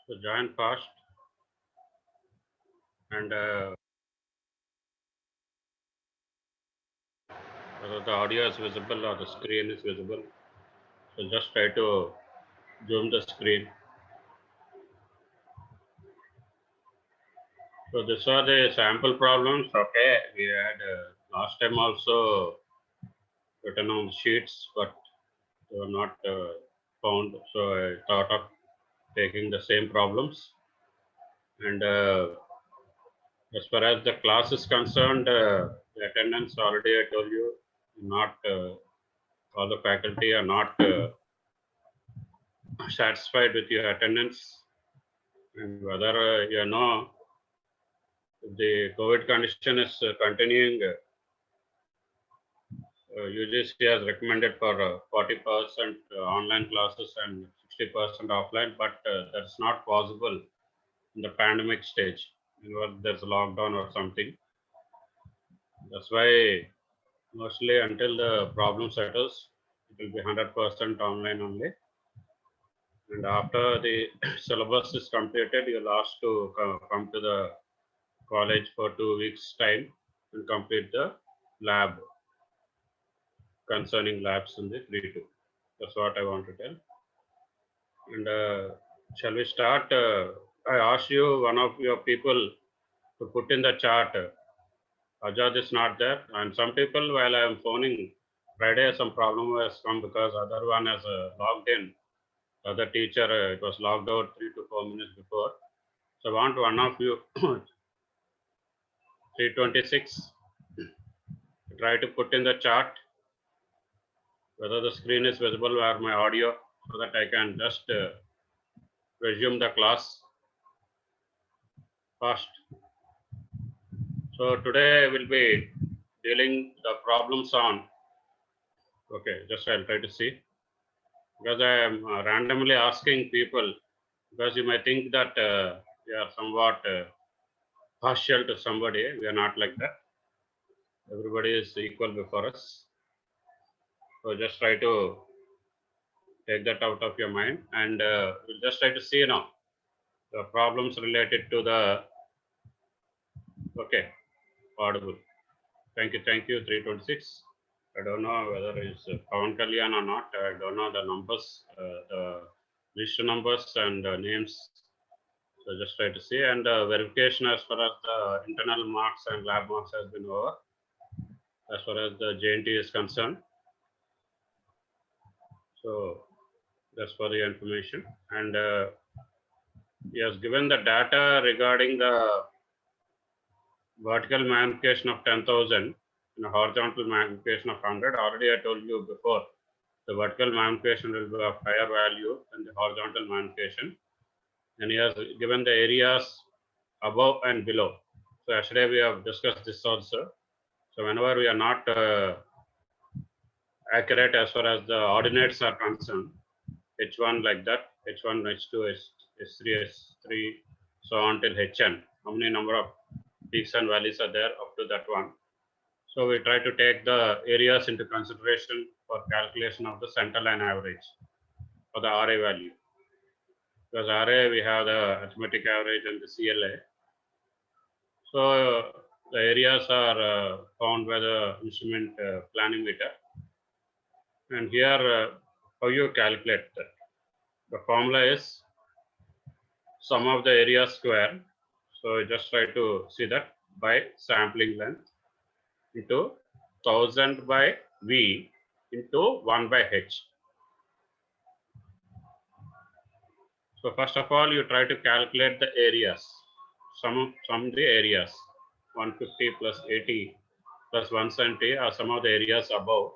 So join fast and whether the audio is visible or the screen is visible. So just try to zoom the screen. So these are the sample problems. Okay, we had last time also written on sheets, but they were not found. So I thought of taking the same problems. And as far as the class is concerned, the attendance already I told you, not all the faculty are not satisfied with your attendance, and whether if the COVID condition is continuing, UGC has recommended for 40% online classes and 60% offline, but that's not possible in the pandemic stage. There's a lockdown or something. That's why mostly until the problem settles, it will be 100% online only. And after the syllabus is completed, you'll asked to come to the college for 2 weeks time and complete the lab concerning labs in the 3-2. That's what I want to tell. And shall we start? I asked you, one of your people, to put in the chat. Ajad is not there, and some people, while I am phoning Friday, some problem has come because other one has logged in. Other teacher, it was logged out 3 to 4 minutes before. So I want one of you, 326, try to put in the chart whether the screen is visible or my audio, so that I can just resume the class fast. So today I will be dealing the problems on, okay, just I'll try to see, because I am randomly asking people, because you may think that we are somewhat partial to somebody. We are not like that. Everybody is equal before us. So just try to take that out of your mind, and we'll just try to see now the problems related to the, okay, audible. Thank you, 326. I don't know whether it's Pawan Kalyan or not. I don't know the numbers, the register numbers and names. So just try to see, and verification as far as the internal marks and lab marks has been over. As far as the JNT is concerned. So that's for the information. And he has given the data regarding the vertical magnification of 10,000 and a horizontal magnification of 100. Already I told you before, the vertical magnification will be of higher value than the horizontal magnification. And he has given the areas above and below. So yesterday we have discussed this also. So whenever we are not accurate as far as the ordinates are concerned, H1 like that, H1, H2, S3, S3, so on till Hn. How many number of peaks and valleys are there up to that one? So we try to take the areas into consideration for calculation of the center line average for the RA value. Because RA we have the arithmetic average and the CLA. So the areas are found by the instrument planimeter. And here how you calculate that? The formula is sum of the area square. So just try to see that by sampling length into 1000 by V into 1 by H. So first of all, you try to calculate the areas, sum the areas, 150 plus 80 plus 170 are some of the areas above,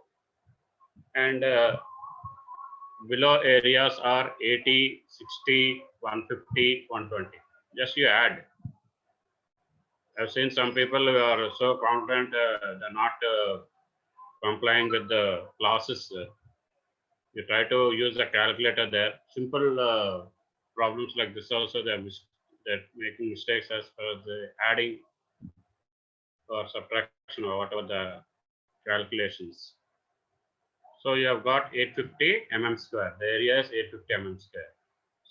and below areas are 80, 60, 150, 120. Just you add. I've seen some people who are so confident they're not complying with the classes. You try to use a calculator there. Simple problems like this also they're making mistakes as far as the adding or subtraction or whatever the calculations. So you have got 850 mm square. The area is 850 mm square.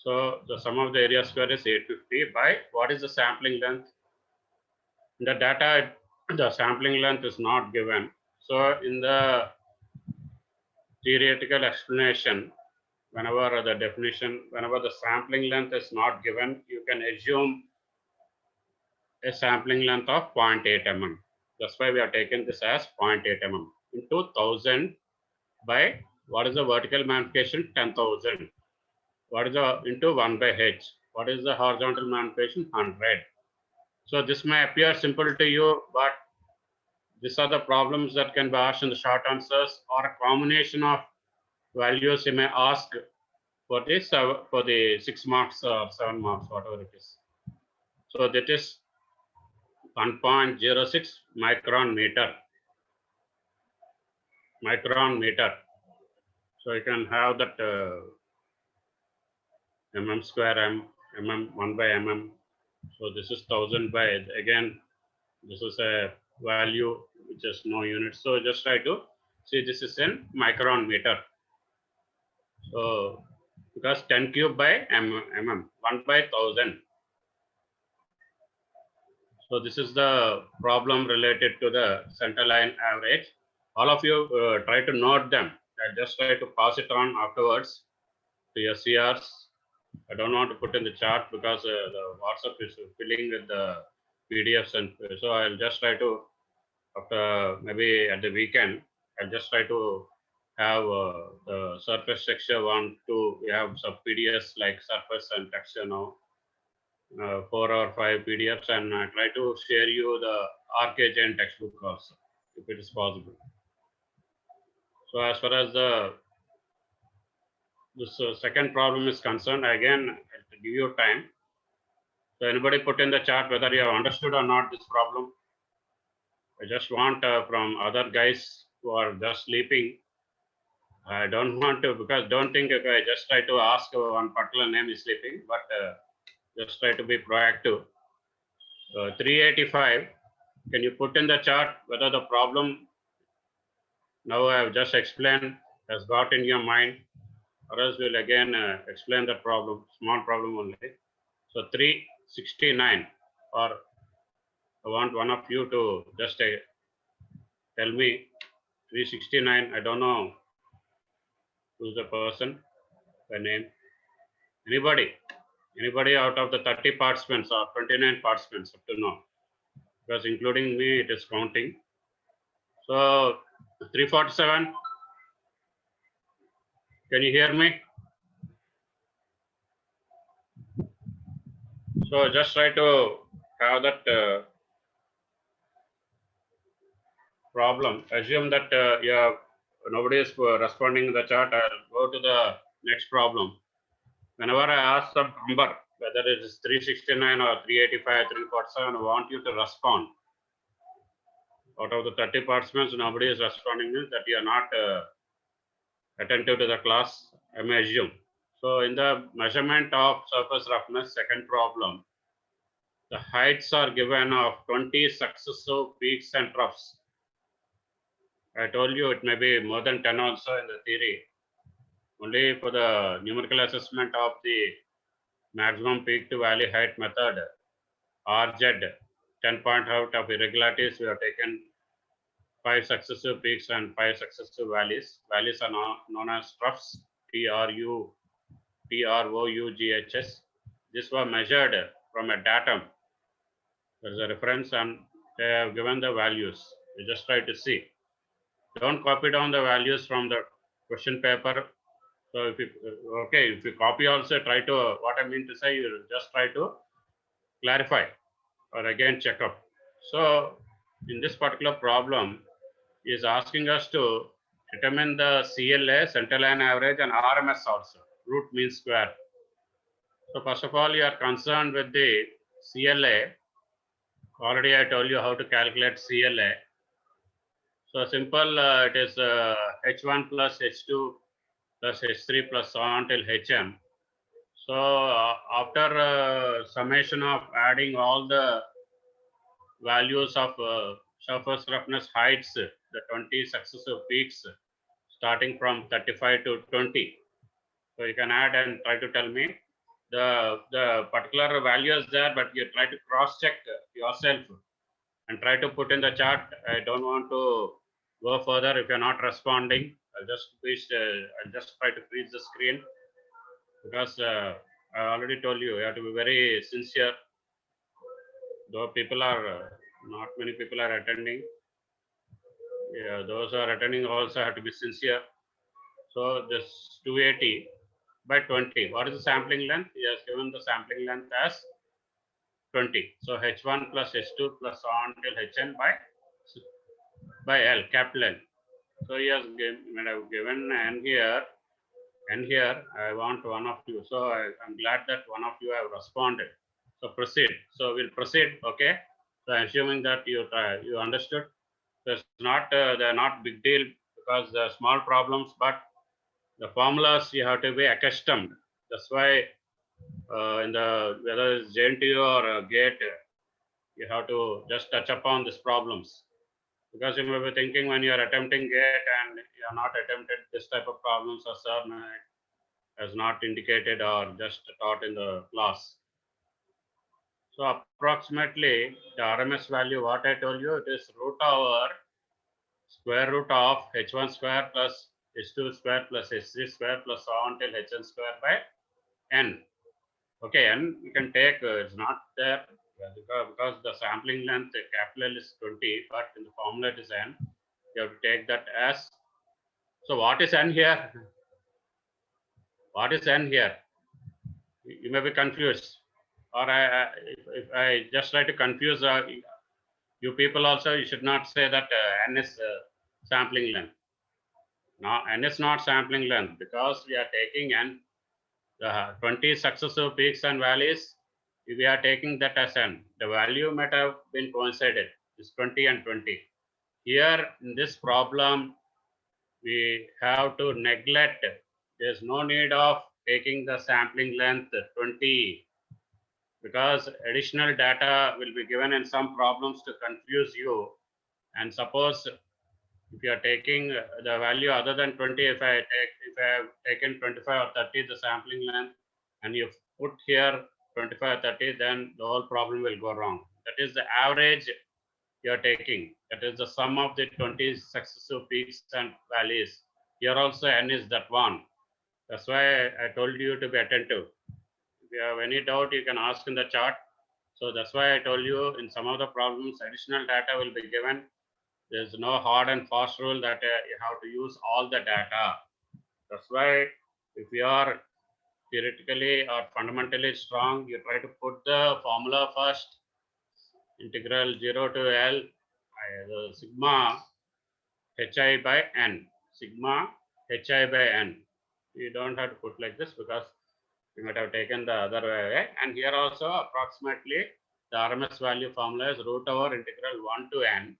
So the sum of the area square is 850 by what is the sampling length? In the data, the sampling length is not given. So in the theoretical explanation, whenever the definition, whenever the sampling length is not given, you can assume a sampling length of 0.8 mm. That's why we are taking this as 0.8 mm into 1000 by what is the vertical magnification? 10,000. What is the into 1 by h? What is the horizontal magnification? 100. So this may appear simple to you, but these are the problems that can be asked in the short answers or a combination of values you may ask for this for the 6 marks or 7 marks, whatever it is. So that is 1.06 micron meter. Micron meter. So you can have that mm square mm 1 by mm. So this is 1000 by, again, this is a value which is no unit. So just try to see this is in micron meter. So because 10 cube by mm, 1 by 1000. So this is the problem related to the center line average. All of you try to note them. I just try to pass it on afterwards to your CRs. I don't want to put in the chart because the WhatsApp is filling with the PDFs, and so I'll just try to, after maybe at the weekend, I'll just try to have the surface texture one, two. We have some PDFs like surface and texture now, 4 or 5 PDFs, and I try to share you the RKGN textbook also, if it is possible. So as far as this second problem is concerned, again, I'll give you time. So anybody put in the chat whether you have understood or not this problem. I just want from other guys who are just sleeping. I don't want to, because don't think if I just try to ask one particular name is sleeping, but just try to be proactive. 385, can you put in the chart whether the problem now I have just explained has got in your mind, or else we'll again explain the problem, small problem only. So 369, or I want one of you to just tell me 369. I don't know who's the person, the name. Anybody out of the 30 participants or 29 participants up to now, because including me, it is counting. So 347, can you hear me? So just try to have that problem. Assume that nobody is responding in the chat. I'll go to the next problem. Whenever I ask some number, whether it is 369 or 385, 347, I want you to respond. Out of the 30 participants, nobody is responding, means that you are not attentive to the class, I may assume. So in the measurement of surface roughness, second problem, the heights are given of 20 successive peaks and troughs. I told you it may be more than 10 also in the theory. Only for the numerical assessment of the maximum peak to valley height method, RZ, 10 point out of irregularities, we have taken 5 successive peaks and 5 successive valleys. Valleys are known as troughs, TROUGHs. This was measured from a datum. There is a reference and they have given the values. You just try to see. Don't copy down the values from the question paper. So if you copy also, try to, what I mean to say, you just try to clarify or again check up. So in this particular problem, is asking us to determine the CLA, centerline average, and RMS also, root mean square. So first of all, you are concerned with the CLA. Already I told you how to calculate CLA. So simple, it is H1 plus H2 plus H3 plus so on till HM. So after summation of adding all the values of surface roughness heights, the 20 successive peaks starting from 35 to 20. So you can add and try to tell me the particular value is there, but you try to cross check yourself and try to put in the chart. I don't want to go further. If you're not responding, I'll just try to freeze the screen, because I already told you, you have to be very sincere. Though people are not many people are attending, yeah, those who are attending also have to be sincere. So this 280 by 20. What is the sampling length? He has given the sampling length as 20. So H1 plus H2 plus so on till Hn by L, capital L. So he has given N here, I want one of you. So I'm glad that one of you have responded. So proceed. So we'll proceed. Okay. So assuming that you understood. It's not they're not big deal, because they're small problems, but the formulas you have to be accustomed. That's why in the whether it's JNTU or GATE, you have to just touch upon these problems, because you may be thinking when you are attempting GATE and you are not attempted this type of problems, or sir has not indicated or just taught in the class. So approximately the RMS value, what I told you, it is root over square root of H1 square plus H2 square plus H3 square plus so on till Hn square by N. Okay, N you can take, it's not there because the sampling length capital L is 20, but in the formula it is N. You have to take that as. So what is N here? What is N here? You may be confused, or if I just try to confuse you people also, you should not say that N is sampling length. Now N is not sampling length, because we are taking N, the 20 successive peaks and valleys, we are taking that as N. The value might have been coincided, is 20 and 20. Here in this problem, we have to neglect, there's no need of taking the sampling length 20, because additional data will be given in some problems to confuse you. And suppose if you are taking the value other than 20, if I have taken 25 or 30 the sampling length, and you put here 25 or 30, then the whole problem will go wrong. That is the average you are taking. That is the sum of the 20 successive peaks and valleys. Here also N is that one. That's why I told you to be attentive. If you have any doubt, you can ask in the chart. So that's why I told you in some of the problems, additional data will be given. There's no hard and fast rule that you have to use all the data. That's why if you are theoretically or fundamentally strong, you try to put the formula first. Integral 0 to L sigma hi by n. Sigma hi by n. You don't have to put like this, because you might have taken the other way. And here also approximately the RMS value formula is root over integral 1 to n.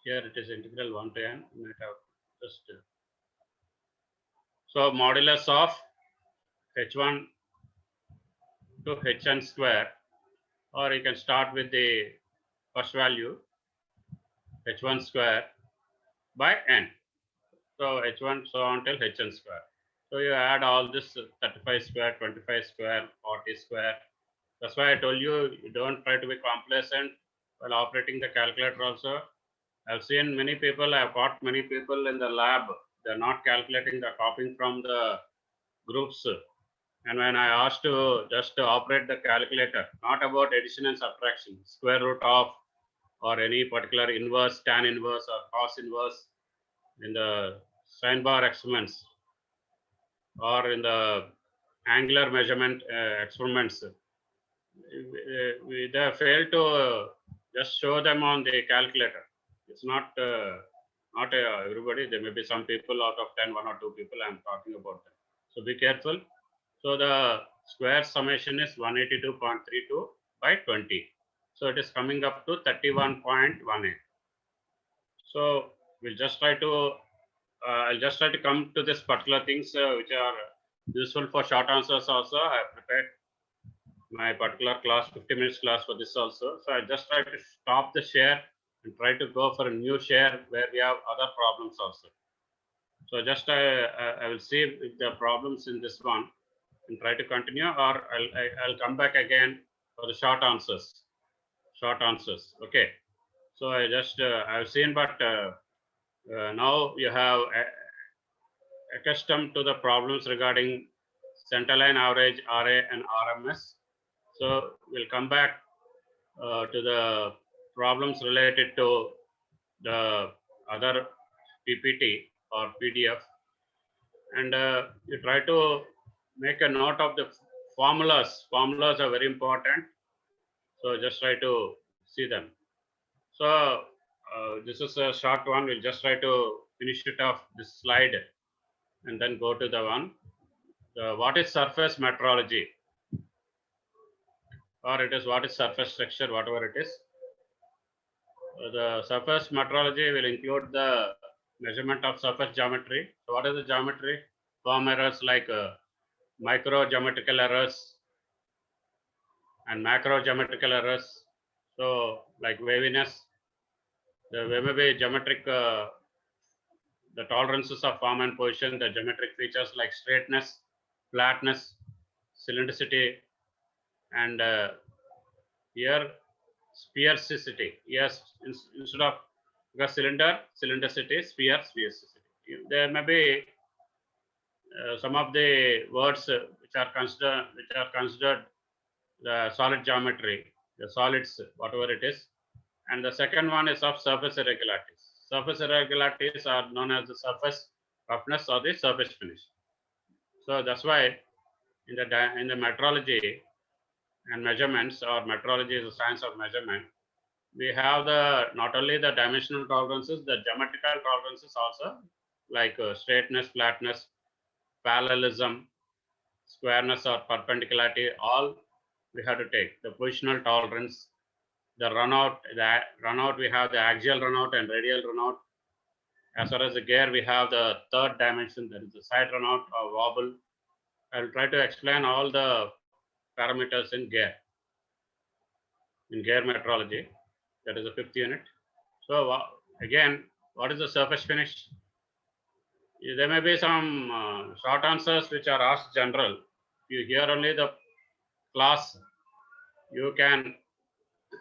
Here it is integral 1 to n. You might have just so modulus of h1 to hn square, or you can start with the first value h1 square by n. So h1 so on till hn square. So you add all this 35 square, 25 square, 40 square. That's why I told you, you don't try to be complacent while operating the calculator also. I've seen many people, I've caught many people in the lab, they're not calculating, they're copying from the groups. And when I asked to just to operate the calculator, not about addition and subtraction, square root of or any particular inverse, tan inverse or cos inverse in the sine bar experiments or in the angular measurement experiments, they fail to just show them on the calculator. It's not everybody. There may be some people out of 10, 1 or 2 people I'm talking about them. So be careful. So the square summation is 182.32 by 20. So it is coming up to 31.18. So we'll just try to I'll just try to come to this particular things which are useful for short answers also. I have prepared my particular class, 50 minutes class for this also. So I just try to stop the share and try to go for a new share where we have other problems also. So just I will see if the problems in this one. and try to continue, or I'll come back again for the short answers. Short answers. Okay. So I just I've seen, but now you have accustomed to the problems regarding centerline average, RA, and RMS. So we'll come back to the problems related to the other PPT or PDF, and you try to make a note of the formulas. Formulas are very important, so just try to see them. So this is a short one. We'll just try to finish it off this slide and then go to the one. What is surface metrology? Or it is what is surface structure, whatever it is. The surface metrology will include the measurement of surface geometry. So what is the geometry? Form errors like micro geometrical errors and macro geometrical errors. So like waviness, there may be geometric, the tolerances of form and position, the geometric features like straightness, flatness, cylindricity, and here sphericity. Yes, instead of because cylinder, cylindricity, sphere, sphericity. There may be some of the words which are considered the solid geometry, the solids, whatever it is. And the second one is of surface irregularities. Surface irregularities are known as the surface roughness or the surface finish. So that's why in the metrology and measurements, or metrology is the science of measurement, we have the not only the dimensional tolerances, the geometrical tolerances also, like straightness, flatness, parallelism, squareness or perpendicularity, all we have to take. The positional tolerance, the runout, we have the axial runout and radial runout. As far as the gear, we have the third dimension, that is the side runout or wobble. I will try to explain all the parameters in gear metrology. That is the 5th unit. So again, what is the surface finish? There may be some short answers which are asked general. If you hear only the class, you can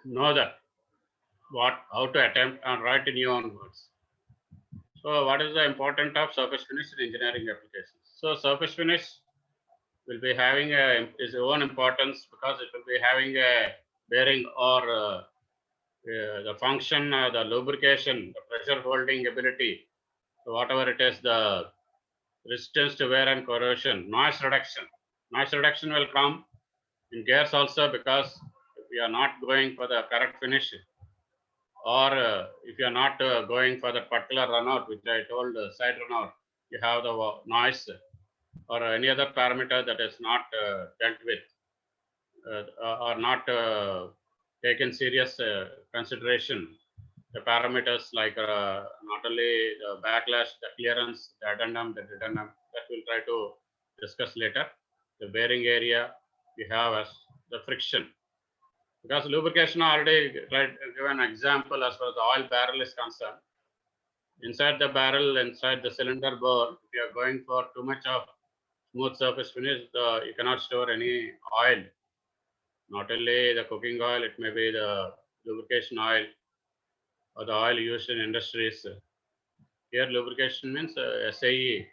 know that how to attempt and write in your own words. So what is the importance of surface finish in engineering applications? So surface finish will be having its own importance because it will be having a bearing or the function, the lubrication, the pressure holding ability. So whatever it is, the resistance to wear and corrosion, noise reduction. Noise reduction will come in gears also, because if we are not going for the correct finish, or if you are not going for the particular runout, which I told side runout, you have the noise or any other parameter that is not dealt with or not taken serious consideration. The parameters like not only the backlash, the clearance, the addendum, the dedendum, that we'll try to discuss later. The bearing area, we have as the friction. Because lubrication already given an example as far as the oil barrel is concerned. Inside the barrel, inside the cylinder bore, if you are going for too much of smooth surface finish, you cannot store any oil. Not only the cooking oil, it may be the lubrication oil or the oil used in industries. Here lubrication means SAE,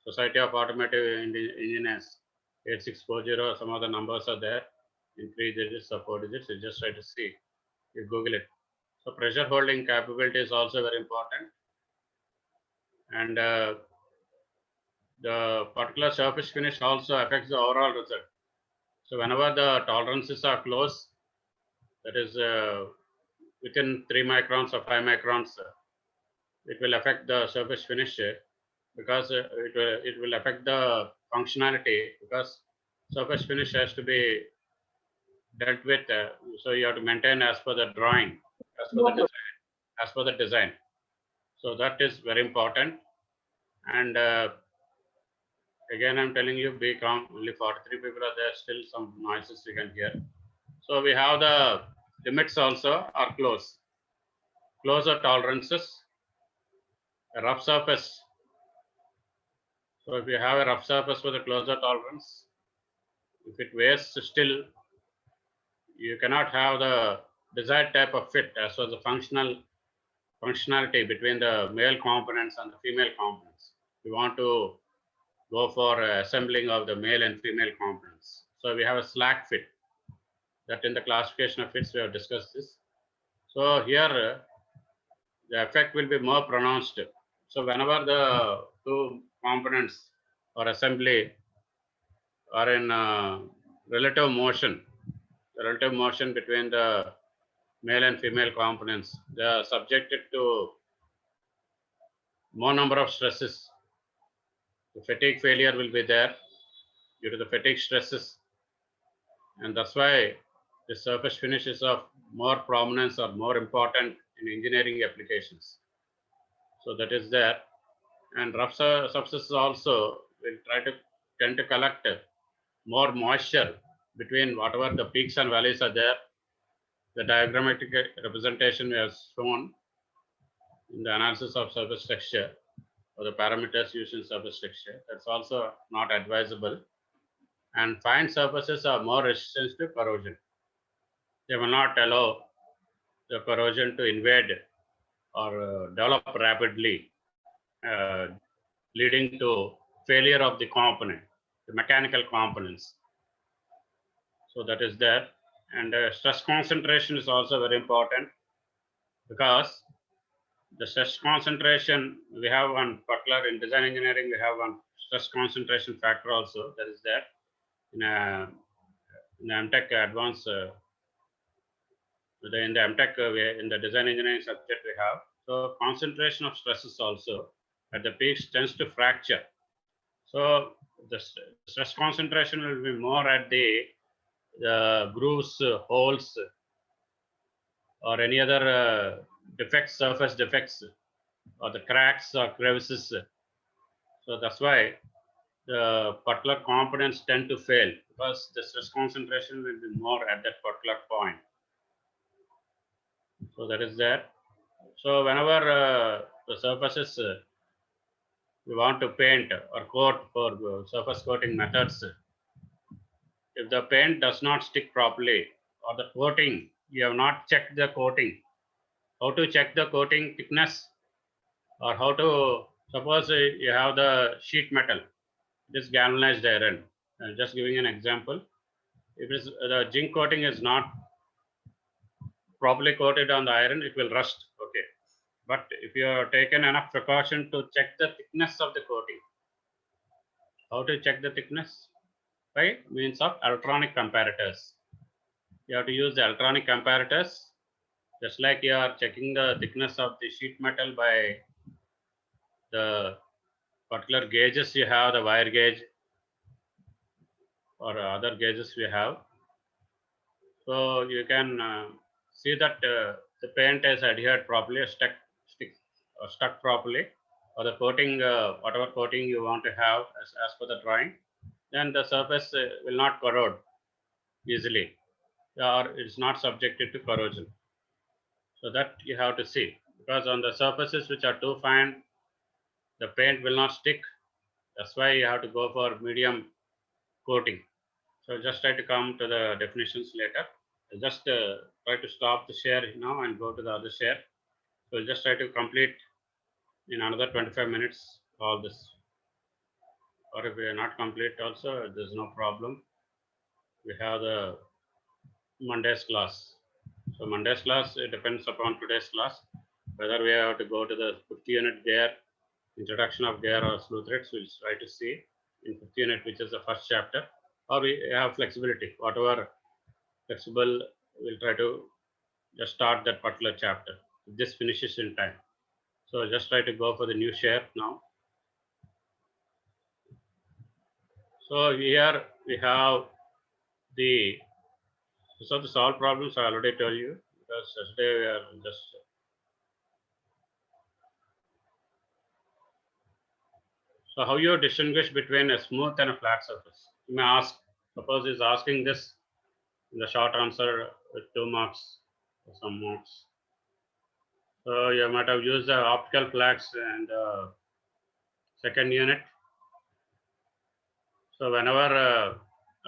Society of Automotive Engineers, 8640, some of the numbers are there in 3 digits or 4 digits. You just try to see, you Google it. So pressure holding capability is also very important. And the particular surface finish also affects the overall result. So whenever the tolerances are close, that is within 3 microns or 5 microns, it will affect the surface finish because it will affect the functionality, because surface finish has to be dealt with. So you have to maintain as per the drawing, as per the design. So that is very important. And again, I'm telling you, be calm. Only 43 people are there. Still some noises you can hear. So we have the limits also are close. Closer tolerances, a rough surface. So if you have a rough surface with a closer tolerance, If it weighs still, you cannot have the desired type of fit as well as the functionality between the male components and the female components. We want to go for assembling of the male and female components. So we have a slack fit. That in the classification of fits we have discussed this. So here the effect will be more pronounced. So whenever the two components or assembly are in relative motion, the relative motion between the male and female components, they are subjected to more number of stresses. The fatigue failure will be there due to the fatigue stresses, and that's why the surface finish is of more prominence or more important in engineering applications. So that is there. And rough surfaces also will tend to collect more moisture between whatever the peaks and valleys are there. The diagrammatic representation we have shown in the analysis of surface texture or the parameters used in surface texture. That's also not advisable. And fine surfaces are more resistant to corrosion. They will not allow the corrosion to invade or develop rapidly, leading to failure of the component, the mechanical components. So that is there. And stress concentration is also very important, because the stress concentration we have one particular in design engineering, we have one stress concentration factor also that is there in the MTech advanced in the MTech in the design engineering subject we have. So concentration of stresses also at the peaks tends to fracture. So the stress concentration will be more at the grooves, holes, or any other defects, surface defects, or the cracks or crevices. So that's why the particular components tend to fail, because the stress concentration will be more at that particular point. So that is there. So whenever the surfaces we want to paint or coat for surface coating methods, if the paint does not stick properly, or the coating, you have not checked the coating, how to check the coating thickness, or how to, suppose you have the sheet metal, this galvanized iron, just giving an example, if the zinc coating is not properly coated on the iron, it will rust. Okay, but if you have taken enough precaution to check the thickness of the coating, how to check the thickness? By means of electronic comparators. You have to use the electronic comparators, just like you are checking the thickness of the sheet metal by the particular gauges you have, the wire gauge or other gauges we have. So you can see that the paint is adhered properly, stuck properly, or the coating, whatever coating you want to have as per the drawing, then the surface will not corrode easily, or it's not subjected to corrosion. So that you have to see, because on the surfaces which are too fine, the paint will not stick. That's why you have to go for medium coating. So just try to come to the definitions later. Just try to stop the share now and go to the other share. So just try to complete in another 25 minutes all this. Or if we are not complete also, there's no problem. We have the Monday's class. So Monday's class, it depends upon today's class, whether we have to go to the 50 unit gear, introduction of gear or slew threads, we'll try to see in 50 unit, which is the first chapter, or we have flexibility, whatever flexible, we'll try to just start that particular chapter. This finishes in time. So just try to go for the new share now. So here we have the, so the solve problems I already told you, because yesterday we are just, so how you distinguish between a smooth and a flat surface? You may ask, suppose is asking this in the short answer with 2 marks or some marks. So you might have used the optical flags and second unit. So whenever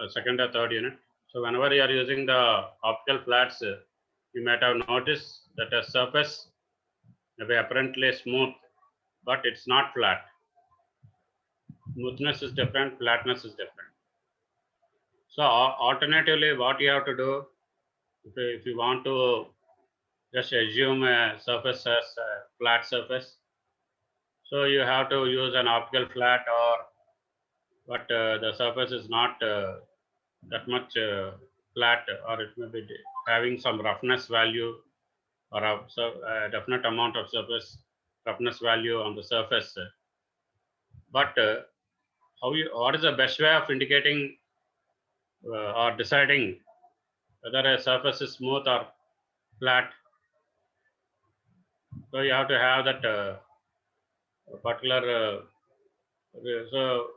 second or third unit. So whenever you are using the optical flats, you might have noticed that a surface may be apparently smooth, but it's not flat. Smoothness is different, flatness is different. So alternatively, what you have to do, if you want to just assume a surface as a flat surface, so you have to use an optical flat, or but the surface is not that much flat, or it may be having some roughness value, or a definite amount of surface roughness value on the surface. But what is the best way of indicating or deciding whether a surface is smooth or flat? So you have to have that particular. So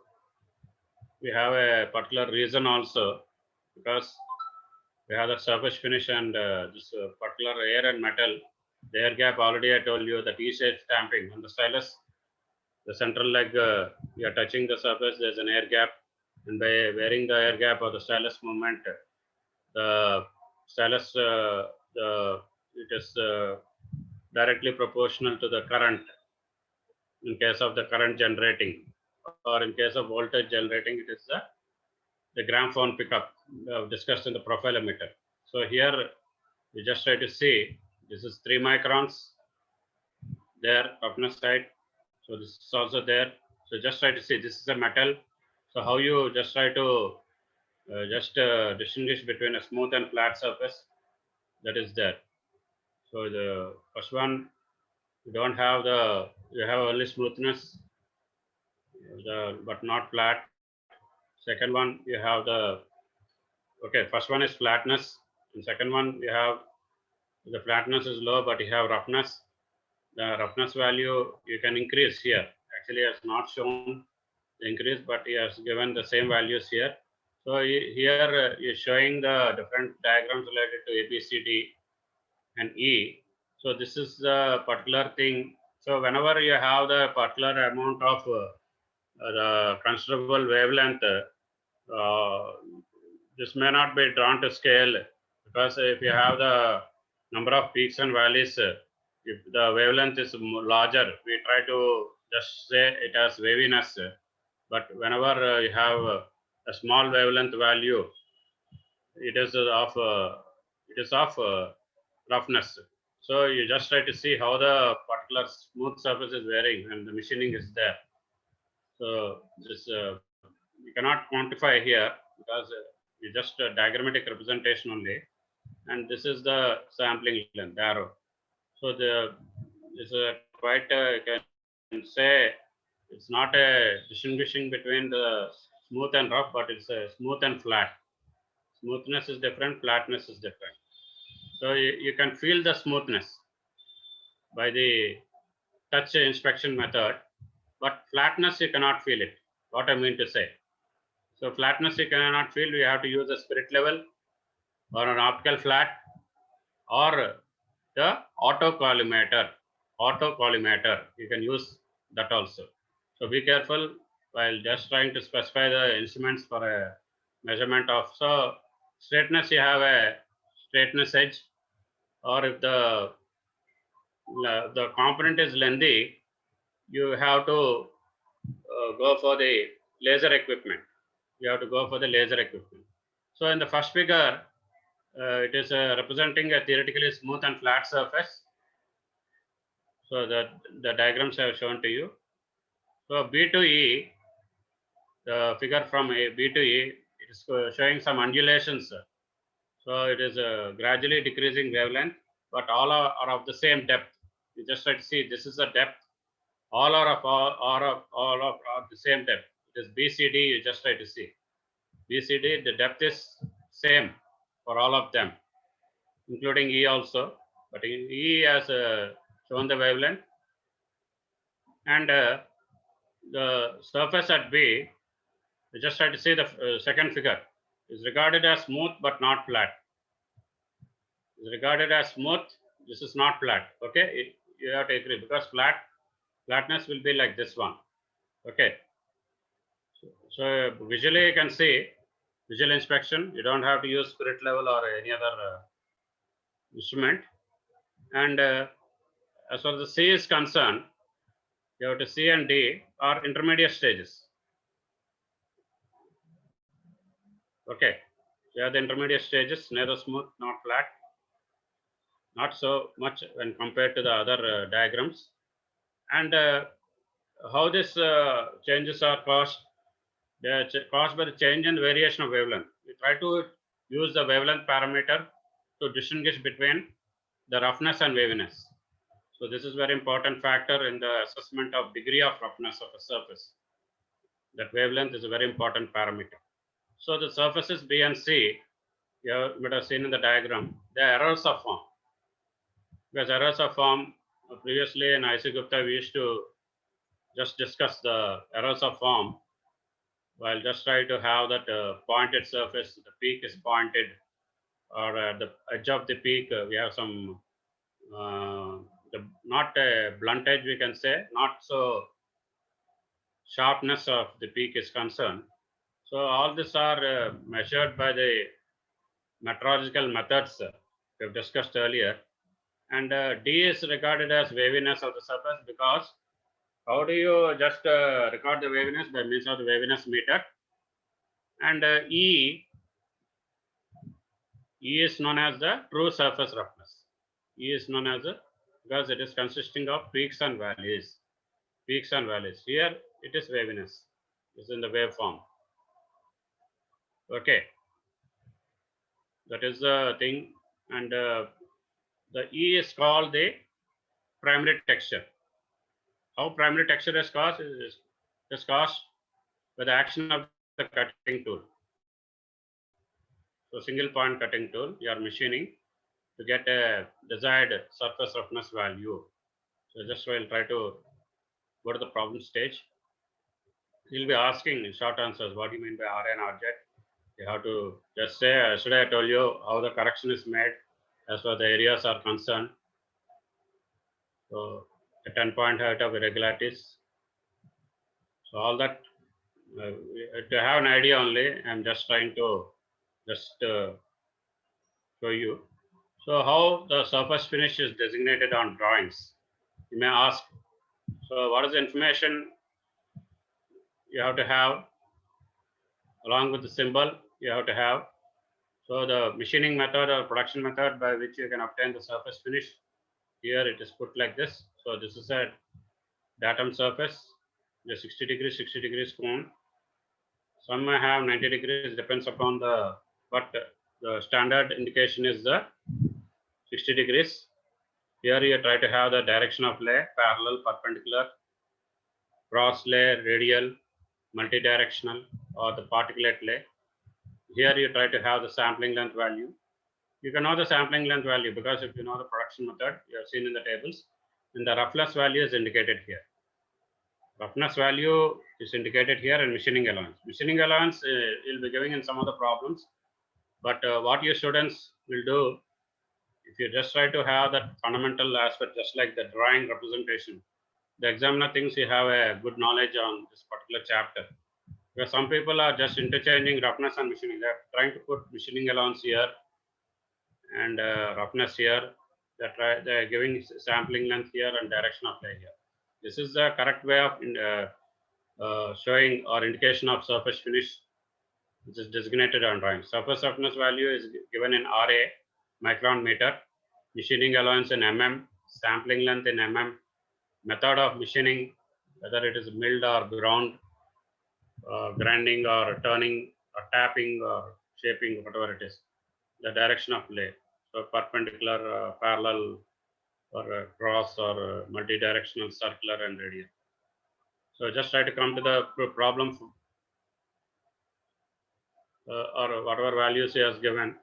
we have a particular reason also, because we have the surface finish and this particular air and metal. The air gap, already I told you, the T-shaped stamping on the stylus. The central leg, you are touching the surface, there's an air gap, and by varying the air gap or the stylus movement, the stylus, it is directly proportional to the current in case of the current generating, or in case of voltage generating, it is the gramophone pickup discussed in the profilometer. So here we just try to see, this is 3 microns there, roughness side. So this is also there. So just try to see, this is a metal. So how you just try to distinguish between a smooth and flat surface, that is there. So the first one, you don't have you have only smoothness, but not flat. Second one, you have okay, first one is flatness. And second one, you have the flatness is low, but you have roughness. The roughness value you can increase here. Actually, has not shown the increase, but he has given the same values here. So here you're showing the different diagrams related to A, B, C, D, and E. So this is the particular thing. So whenever you have the particular amount of the considerable wavelength, this may not be drawn to scale, because if you have the number of peaks and valleys, if the wavelength is larger, we try to just say it has waviness. But whenever you have a small wavelength value, it is of roughness. So you just try to see how the particular smooth surface is varying, and the machining is there. So this you cannot quantify here, because it's just a diagrammatic representation only, and this is the sampling length arrow. So this is quite you can say it's not a distinguishing between the smooth and rough, but it's a smooth and flat. Smoothness is different, flatness is different. So you can feel the smoothness by the touch inspection method, but flatness you cannot feel it. What I mean to say. So flatness you cannot feel. We have to use a spirit level or an optical flat, or the autocollimator. Autocollimator, you can use that also. So be careful while just trying to specify the instruments for a measurement of. So straightness, you have a straightness edge, or if the component is lengthy, you have to go for the laser equipment. You have to go for the laser equipment. So in the first figure, it is representing a theoretically smooth and flat surface. So the diagrams I have shown to you. So B to E, the figure from B to E, it is showing some undulations. So it is gradually decreasing wavelength, but all are of the same depth. You just try to see, this is the depth. All are the same depth. It is BCD, you just try to see. BCD, the depth is same for all of them, including E also. But in E has shown the wavelength, and the surface at B, you just try to see the second figure, is regarded as smooth but not flat. Is regarded as smooth. This is not flat. Okay, you have to agree, because flatness will be like this one. Okay. So visually you can see Visual inspection, you don't have to use spirit level or any other instrument. And as far as the C is concerned, you have to C and D are intermediate stages. Okay, you have the intermediate stages, neither smooth nor flat, not so much when compared to the other diagrams. And how this changes are caused? They are caused by the change in variation of wavelength. We try to use the wavelength parameter to distinguish between the roughness and waviness. So this is very important factor in the assessment of degree of roughness of a surface. That wavelength is a very important parameter. So the surfaces B and C, you might have seen in the diagram, the errors of form. Because errors of form, previously in IC Gupta, we used to just discuss the errors of form while just try to have that pointed surface, the peak is pointed, or at the edge of the peak, we have some, not a blunt edge, we can say, not so sharpness of the peak is concerned. So all these are measured by the metrological methods we have discussed earlier. And D is regarded as waviness of the surface, because how do you just record the waviness? By means of the waviness meter. And E is known as the true surface roughness. E is known as because it is consisting of peaks and valleys. Peaks and valleys. Here it is waviness. It's in the waveform. Okay. That is the thing. And the E is called the primary texture. How primary texture is caused? Is caused by the action of the cutting tool. So single point cutting tool, you are machining to get a desired surface roughness value. So just we'll try to go to the problem stage. You'll be asking short answers. What do you mean by RA and RJ? You have to just say, yesterday I told you how the correction is made as far as the areas are concerned. So a 10-point height of irregularities. So all that, to have an idea only, I'm just trying to just show you. So how the surface finish is designated on drawings? You may ask, so what is the information you have to have along with the symbol you have to have? So the machining method or production method by which you can obtain the surface finish, here it is put like this. So this is a datum surface, the 60 degrees cone. Some may have 90 degrees, depends upon the, but the standard indication is the 60 degrees. Here you try to have the direction of lay, parallel, perpendicular, cross lay, radial, multi-directional, or the particulate lay. Here you try to have the sampling length value. You can know the sampling length value because if you know the production method, you have seen in the tables, and the roughness value is indicated here. Roughness value is indicated here and machining allowance. Machining allowance you'll be giving in some of the problems, but what your students will do, if you just try to have that fundamental aspect, just like the drawing representation, the examiner thinks you have a good knowledge on this particular chapter. Because some people are just interchanging roughness and machining. They're trying to put machining allowance here and roughness here. They're giving sampling length here and direction of lay here. This is the correct way of showing or indication of surface finish, which is designated on drawing. Surface roughness value is given in RA, micron meter, machining allowance in mm, sampling length in mm, method of machining, whether it is milled or ground, grinding or turning or tapping or shaping, whatever it is, the direction of lay. So perpendicular, parallel, or cross, or multi-directional, circular, and radial. So just try to come to the problem or whatever values he has given.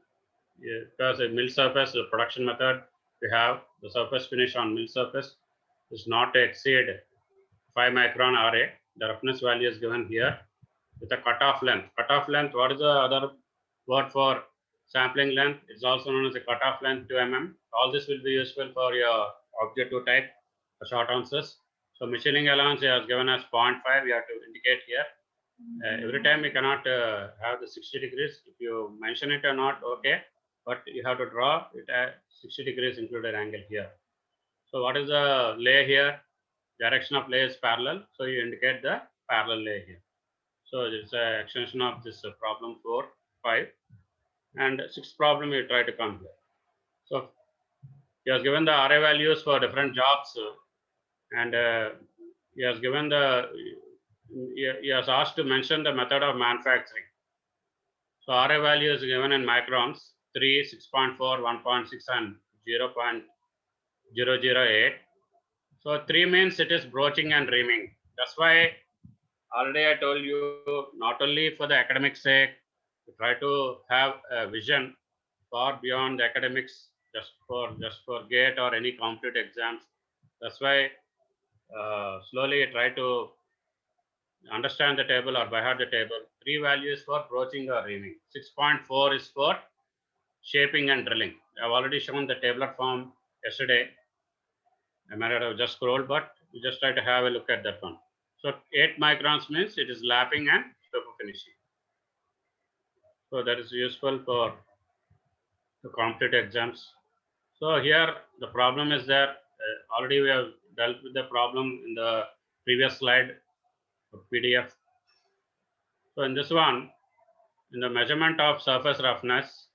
Because a mill surface, the production method, we have the surface finish on mill surface is not to exceed 5 micron RA. The roughness value is given here with a cutoff length. Cutoff length, what is the other word for sampling length? It's also known as a cutoff length 2 mm. All this will be useful for your objective type short answers. So machining allowance is given as 0.5, we have to indicate here. Every time we cannot have the 60 degrees. If you mention it or not, okay, but you have to draw it at 60 degrees included angle here. So what is the lay here? Direction of lay is parallel, so you indicate the parallel lay here. So it's an extension of this problem 4, 5, and sixth problem you try to come here. So he has given the array values for different jobs, and he has given he has asked to mention the method of manufacturing. So array value is given in microns: 3, 6.4, 1.6, and 0.008. So 3 means it is broaching and reaming. That's why already I told you, not only for the academic sake, to try to have a vision far beyond the academics, just for GATE or any competitive exams. That's why slowly try to understand the table or by heart the table. 3 values for broaching or reaming. 6.4 is for shaping and drilling. I've already shown the tabular form yesterday. I might have just scrolled, but you just try to have a look at that one. So 8 microns means it is lapping and super finishing. So that is useful for the competitive exams. So here the problem is there. Already we have dealt with the problem in the previous slide of PDF. So in this one, in the measurement of surface roughness,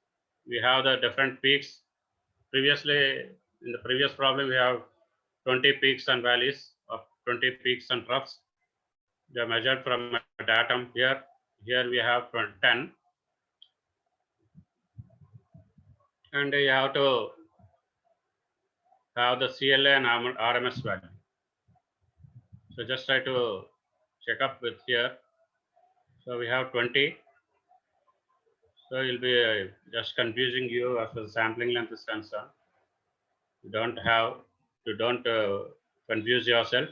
we have the different peaks. Previously, in the previous problem, we have 20 peaks and valleys of 20 peaks and troughs. They are measured from a datum here. Here we have 10. And you have to have the CLA and RMS value. So just try to check up with here. So we have 20. So it will be just confusing you as far as sampling length is concerned. You don't confuse yourself.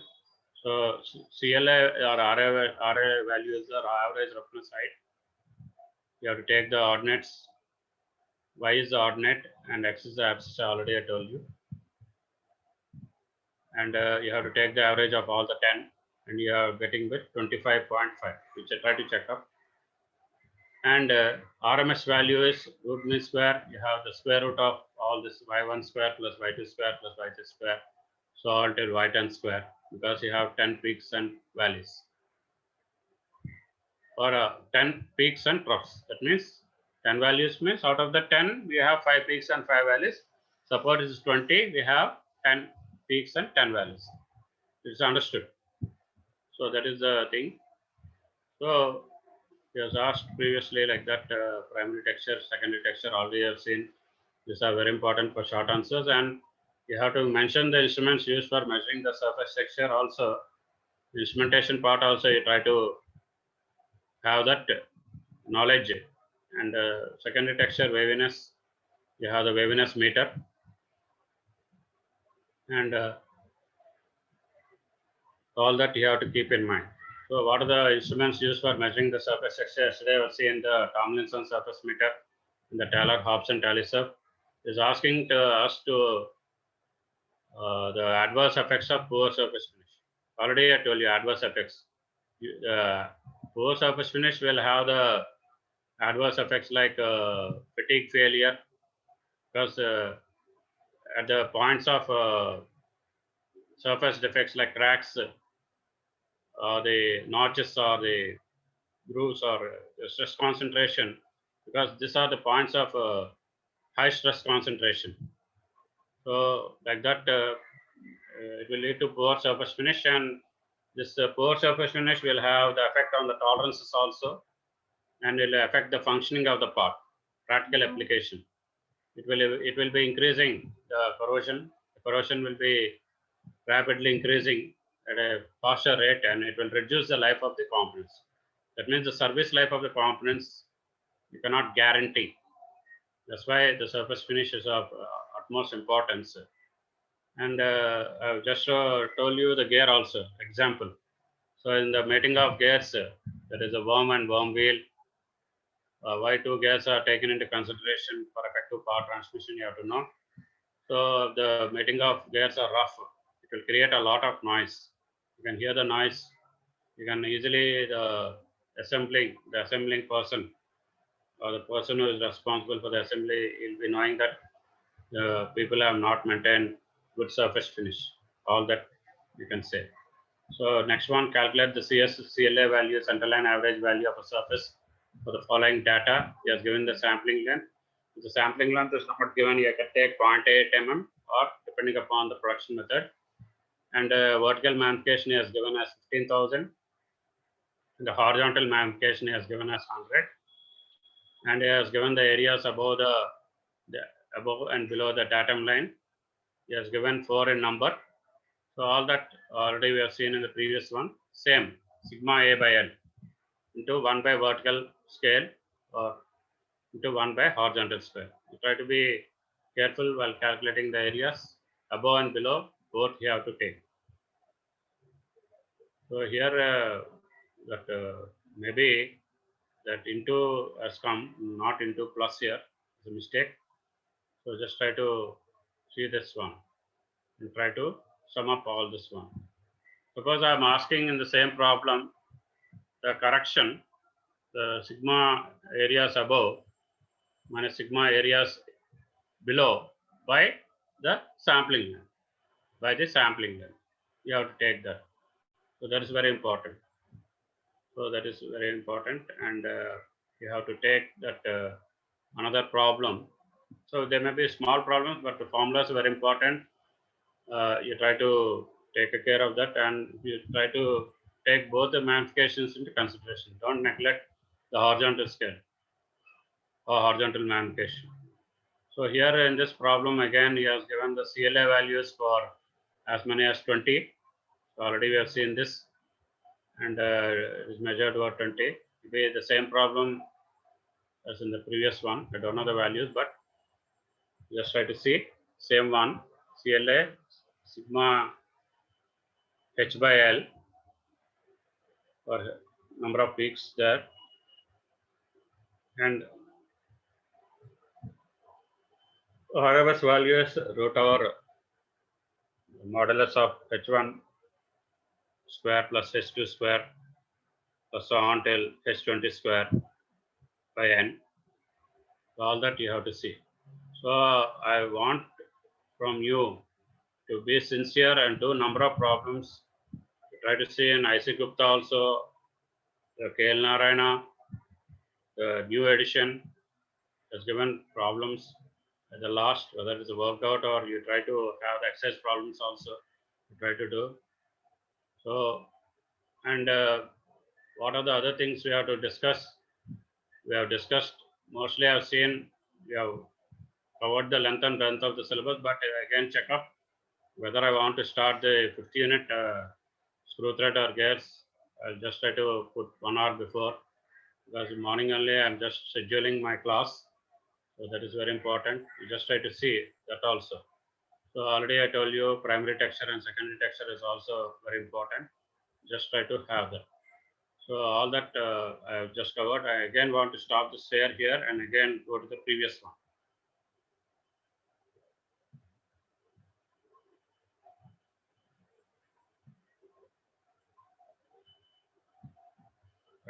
So CLA or RA values are average roughness height. You have to take the ordinates. Y is the ordinate and X is the abscissa. Already I told you. And you have to take the average of all the 10, and you are getting with 25.5, which I try to check up. And RMS value is root mean square. You have the square root of all this y1 square plus y2 square plus y3 square. So all till y10 square, because you have 10 peaks and valleys. Or 10 peaks and troughs. That means 10 values means out of the 10, we have 5 peaks and 5 valleys. Suppose it is 20, we have 10 peaks and 10 valleys. It's understood. So that is the thing. So he was asked previously like that, primary texture, secondary texture, already have seen. These are very important for short answers, and you have to mention the instruments used for measuring the surface texture also. The instrumentation part also you try to have that knowledge. And secondary texture waviness, you have the waviness meter. And all that you have to keep in mind. So what are the instruments used for measuring the surface texture? Yesterday we'll see in the Tomlinson surface meter, in the Taylor Hobson TALISURF, is asking us to the adverse effects of poor surface finish. Already I told you adverse effects. Poor surface finish will have the adverse effects like fatigue failure, because at the points of surface defects like cracks, the notches or the grooves or stress concentration, because these are the points of high stress concentration. So like that, it will lead to poor surface finish, and this poor surface finish will have the effect on the tolerances also, and will affect the functioning of the part. Practical application. It will be increasing the corrosion. The corrosion will be rapidly increasing at a faster rate, and it will reduce the life of the components. That means the service life of the components you cannot guarantee. That's why the surface finish is of utmost importance. And I've just told you the gear also, example. So in the mating of gears, there is a worm and worm wheel. Why two gears are taken into consideration for effective power transmission, you have to know. So the mating of gears are rough. It will create a lot of noise. You can hear the noise. You can easily assembling, the assembling person or the person who is responsible for the assembly will be knowing that people have not maintained good surface finish. All that you can say. So next one, calculate the CLA value, centerline average value of a surface for the following data. He has given the sampling length. If the sampling length is not given, you can take 0.8 mm or depending upon the production method. And vertical magnification is given as 15,000. And the horizontal magnification is given as 100. And he has given the areas above the above and below the datum line. He has given 4 in number. So all that already we have seen in the previous one. Same, sigma A by L into 1 by vertical scale or into 1 by horizontal scale. You try to be careful while calculating the areas above and below, both you have to take. So here maybe that into has come, not into plus here, it's a mistake. So just try to see this one and try to sum up all this one. Suppose I am asking in the same problem, the correction, the sigma areas above minus sigma areas below by the sampling length. By the sampling length, you have to take that. So that is very important. So that is very important, and you have to take that another problem. So there may be small problems, but the formulas are very important. You try to take care of that, and you try to take both the magnifications into consideration. Don't neglect the horizontal scale or horizontal magnification. So here in this problem again, he has given the CLA values for as many as 20. So already we have seen this, and it is measured over 20. It will be the same problem as in the previous one. I don't know the values, but just try to see same one. CLA sigma H by L or number of peaks there, and Horowitz value is root over modulus of H1 square plus H2 square plus so on till H20 square by N. So all that you have to see. So I want from you to be sincere and do number of problems. Try to see in IC Gupta also, the KL Narayana, the new edition has given problems at the last, whether it's worked out or you try to have the exercise problems also, you try to do. So, and what are the other things we have to discuss? We have discussed, mostly I've seen, we have covered the length and breadth of the syllabus, but again check up whether I want to start the 50 unit screw thread or gears. I'll just try to put 1 hour before, because in morning only I'm just scheduling my class. So that is very important. You just try to see that also. So already I told you primary texture and secondary texture is also very important. Just try to have that. So all that I have just covered. I again want to stop the share here and again go to the previous one.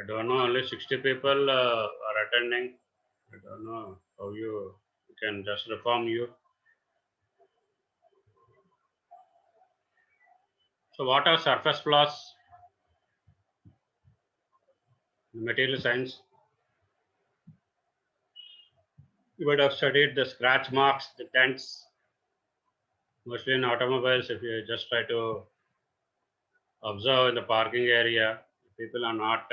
I don't know, only 60 people are attending. I don't know how you can just reform you. So what are surface flaws? Material science. You would have studied the scratch marks, the dents. Mostly in automobiles, if you just try to observe in the parking area, people are not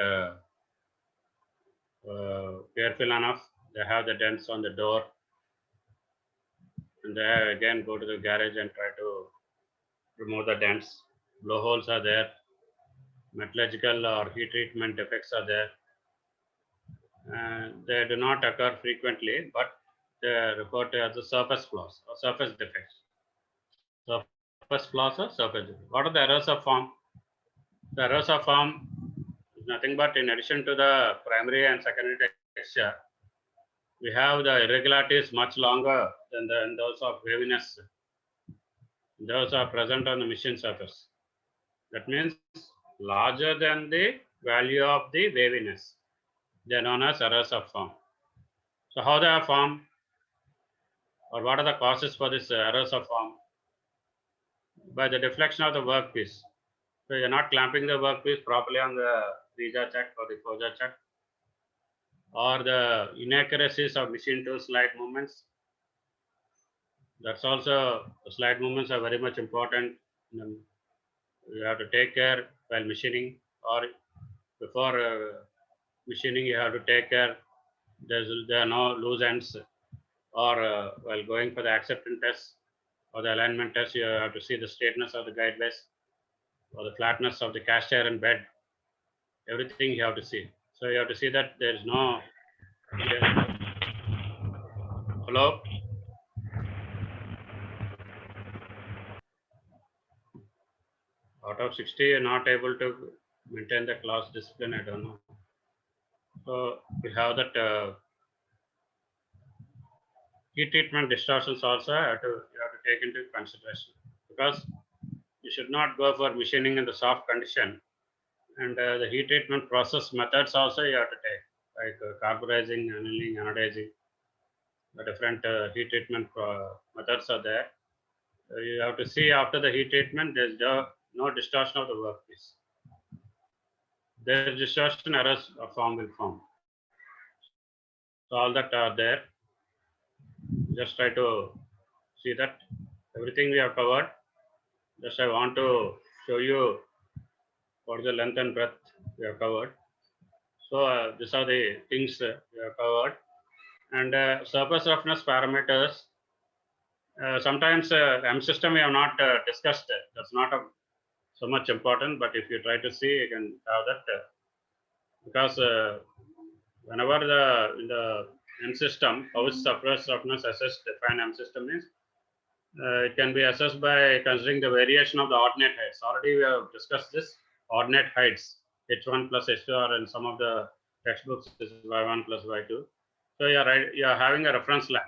careful enough. They have the dents on the door, and they again go to the garage and try to remove the dents. Blowholes are there. Metallurgical or heat treatment defects are there. They do not occur frequently, but they are referred to as the surface flaws or surface defects. Surface flaws or surface defects. What are the errors of form? The errors of form is nothing but in addition to the primary and secondary texture, we have the irregularities much longer than those of waviness. Those are present on the machine surface. That means larger than the value of the waviness. They are known as errors of form. So how they are formed, or what are the causes for this errors of form? By the deflection of the workpiece. So you're not clamping the workpiece properly on the 3-jaw chuck or the 4-jaw chuck, or the inaccuracies of machine tool slide movements. That's also, the slide movements are very much important. You have to take care while machining, or before machining you have to take care there are no loose ends, or while going for the acceptance test or the alignment test, you have to see the straightness of the guide base or the flatness of the cast iron bed. Everything you have to see. So you have to see that there is no. Hello? Out of 60, you're not able to maintain the class discipline, I don't know. So we have that heat treatment distortions also you have to take into consideration, because you should not go for machining in the soft condition, and the heat treatment process methods also you have to take, like carburizing, annealing, anodizing. The different heat treatment methods are there. You have to see after the heat treatment, there's no distortion of the workpiece. There's distortion, errors of form will form. So all that are there. Just try to see that everything we have covered. Just I want to show you what the length and breadth we have covered. So these are the things we have covered. And surface roughness parameters. Sometimes M system we have not discussed. That's not so much important, but if you try to see, you can have that, because whenever in the M system, how is surface roughness assessed, defined M system is, it can be assessed by considering the variation of the ordinate heights. Already we have discussed this ordinate heights, H1 plus H2, or in some of the textbooks this is Y1 plus Y2. So you are having a reference line.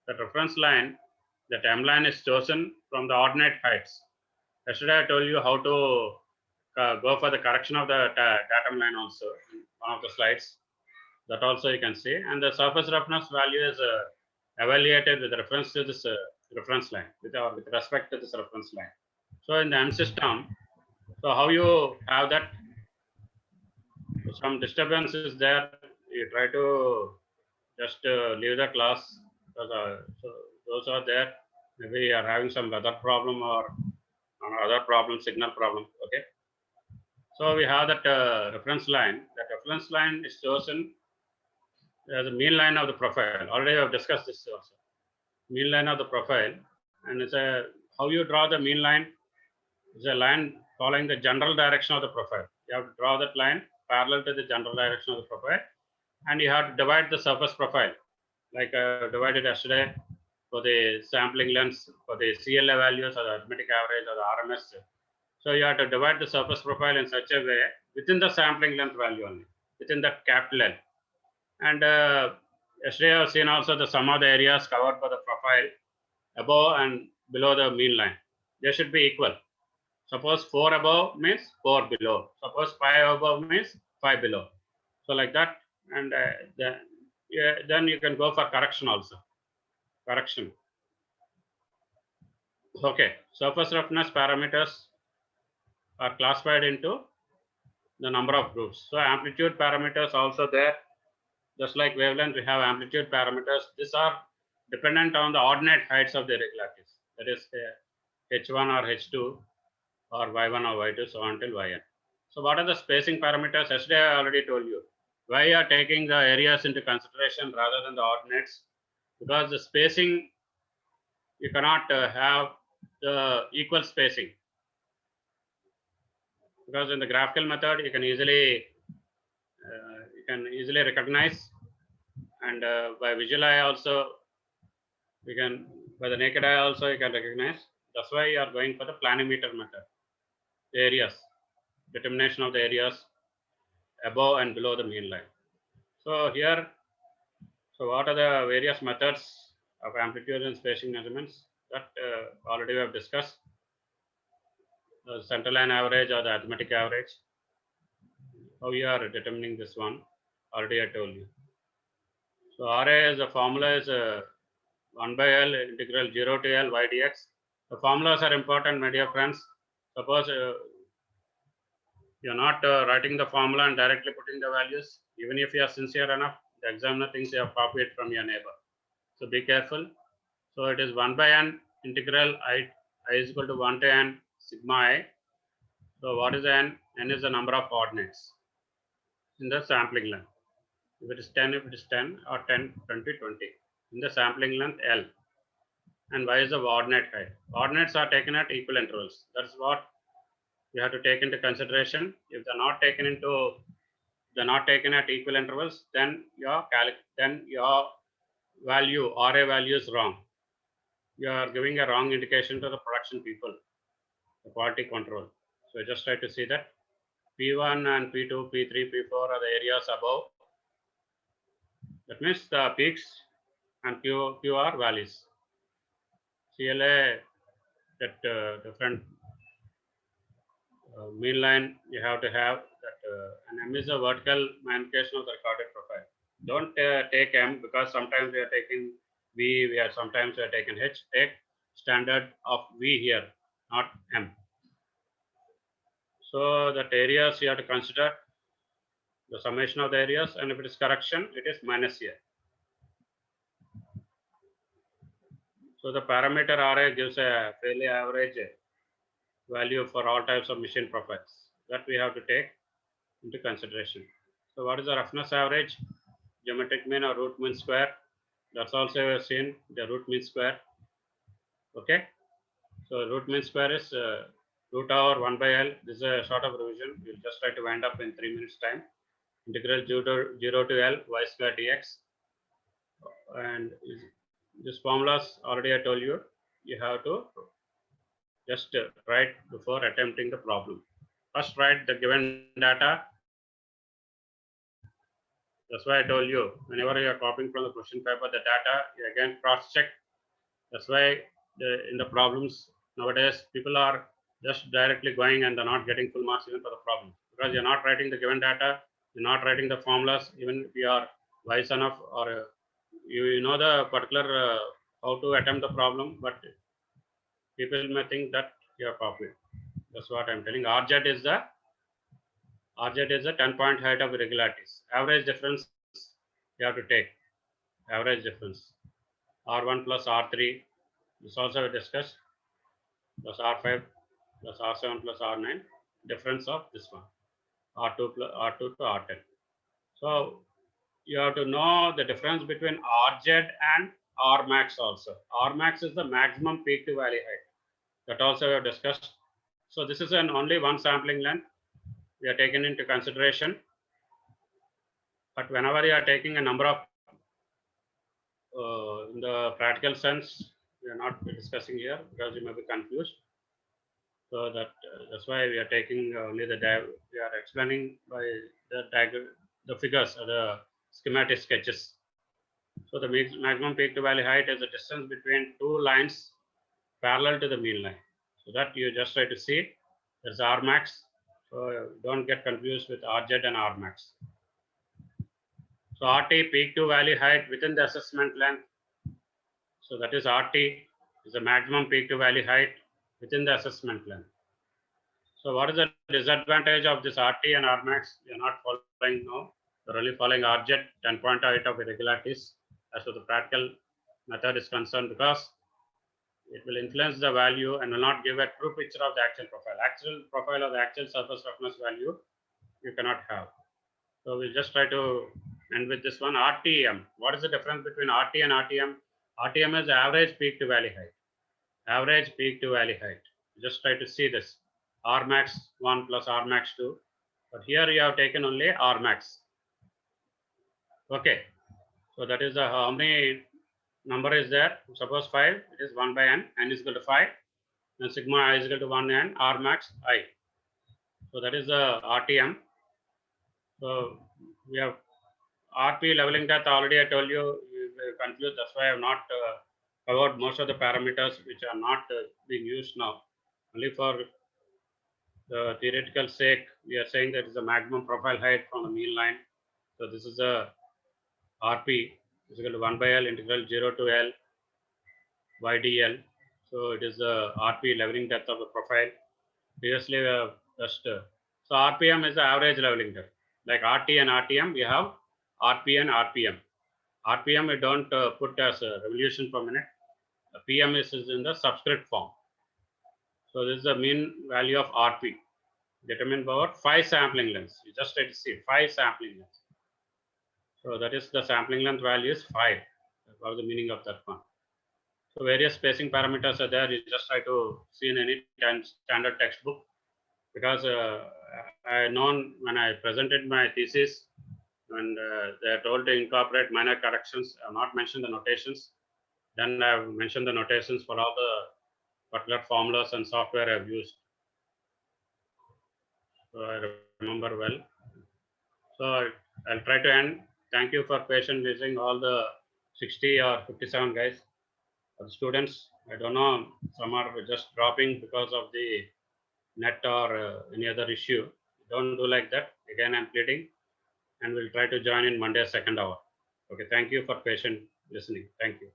That reference line, that M line is chosen from the ordinate heights. Yesterday I told you how to go for the correction of the datum line also in one of the slides. That also you can see. And the surface roughness value is evaluated with reference to this reference line, with respect to this reference line. So in the M system, so how you have that, some disturbance is there, you try to just leave the class, because so those are there. Maybe you are having some weather problem or other problem, signal problem. Okay. So we have that reference line. That reference line is chosen as the mean line of the profile. Already I have discussed this also. Mean line of the profile, and it's a, how you draw the mean line is a line following the general direction of the profile. You have to draw that line parallel to the general direction of the profile, and you have to divide the surface profile, like divided yesterday for the sampling lengths, for the CLA values or the arithmetic average or the RMS. So you have to divide the surface profile in such a way within the sampling length value only, within that capital L. And yesterday I have seen also the sum of the areas covered by the profile above and below the mean line. They should be equal. Suppose 4 above means 4 below. Suppose 5 above means 5 below. So like that, and then you can go for correction also. Correction. Okay, surface roughness parameters are classified into the number of groups. So amplitude parameters also there. Just like wavelength, we have amplitude parameters. These are dependent on the ordinate heights of the irregularities. That is H1 or H2 or Y1 or Y2, so on until Yn. So what are the spacing parameters? Yesterday I already told you. Why you are taking the areas into consideration rather than the ordinates? Because the spacing, you cannot have the equal spacing. Because in the graphical method, you can easily recognize, and by visual eye also, you can, by the naked eye also you can recognize. That's why you are going for the planimeter method. The areas, determination of the areas above and below the mean line. So here, so what are the various methods of amplitude and spacing measurements that already we have discussed? The center line average or the arithmetic average. How you are determining this one? Already I told you. So RA as a formula is 1 by L integral 0 to L y dx. The formulas are important, my dear friends. Suppose you're not writing the formula and directly putting the values, even if you are sincere enough, the examiner thinks you have copied from your neighbor. So be careful. So it is 1 by n integral I is equal to 1 to n sigma I. So what is n? N is the number of ordinates in the sampling length. If it is 10, if it is 10, or 10, 20, 20. In the sampling length L. And y is the ordinate height. Ordinates are taken at equal intervals. That's what you have to take into consideration. If they're not taken at equal intervals, then your value RA value is wrong. You are giving a wrong indication to the production people, the quality control. So just try to see that P1 and P2, P3, P4 are the areas above. That means the peaks and Q are valleys. CLA, that different mean line you have to have that, and M is a vertical magnification of the recorded profile. Don't take M because sometimes we are taking V, sometimes we are taking H. Take standard of V here, not M. So that areas you have to consider the summation of the areas, and if it is correction, it is minus here. So the parameter RA gives a fairly average value for all types of machine profiles that we have to take into consideration. So what is the roughness average? Geometric mean or root mean square. That's also seen the root mean square. Okay. So root mean square is root over 1 by L. This is a short of revision. We'll just try to wind up in 3 minutes time. Integral 0 to L y square dx. And this formulas already I told you. You have to just write before attempting the problem. First write the given data. That's why I told you, whenever you are copying from the question paper, the data, you again cross-check. That's why in the problems nowadays, people are just directly going and they're not getting full marks even for the problem. Because you're not writing the given data, you're not writing the formulas, even if you are wise enough or you know the particular how to attempt the problem, but people may think that you are copied. That's what I'm telling. RZ is the 10-point height of irregularities. Average difference you have to take. Average difference. R1 plus R3. This also we discussed. Plus R5 plus R7 plus R9. Difference of this one. R2 to R10. So you have to know the difference between RZ and Rmax also. Rmax is the maximum peak to valley height. That also we have discussed. So this is an only one sampling length we are taken into consideration. But whenever you are taking a number of in the practical sense, we are not discussing here because you may be confused. So that's why we are taking only we are explaining by the figures or the schematic sketches. So the maximum peak to valley height is the distance between two lines parallel to the mean line. So that you just try to see. There's Rmax. So don't get confused with RZ and Rmax. So RT, peak to valley height within the assessment length. So that is RT is the maximum peak to valley height within the assessment length. So what is the disadvantage of this RT and Rmax? We are not following now. We're only following RZ, 10-point height of irregularities as for the practical method is concerned, because it will influence the value and will not give a true picture of the actual profile. Actual profile of the actual surface roughness value you cannot have. So we'll just try to end with this one. RTM. What is the difference between RT and RTM? RTM is average peak to valley height. Average peak to valley height. Just try to see this. Rmax 1 plus Rmax 2. But here you have taken only Rmax. Okay. So that is how many number is there? Suppose 5. It is 1 by n. N is equal to 5. And sigma I is equal to 1 n. Rmax I. So that is the RTM. So we have RP leveling depth already I told you confused. That's why I have not covered most of the parameters which are not being used now. Only for the theoretical sake, we are saying that is the maximum profile height from the mean line. So this is a RP is equal to 1 by L integral 0 to L by dl. So it is the RP leveling depth of the profile. Previously we have just so RPM is the average leveling depth. Like RT and RTM, we have RP and RPM. RPM we don't put as a revolution per minute. The PM is in the subscript form. So this is the mean value of RP determined by what? 5 sampling lengths. You just try to see 5 sampling lengths. So that is the sampling length value is 5. What is the meaning of that one? So various spacing parameters are there. You just try to see in any standard textbook, because I known when I presented my thesis, and they are told to incorporate minor corrections. I have not mentioned the notations. Then I have mentioned the notations for all the particular formulas and software I have used. So I remember well. So I'll try to end. Thank you for patient listening all the 60 or 57 guys. The students, I don't know, some are just dropping because of the net or any other issue. Don't do like that. Again, I'm pleading, and we'll try to join in Monday second hour. Okay, thank you for patient listening. Thank you.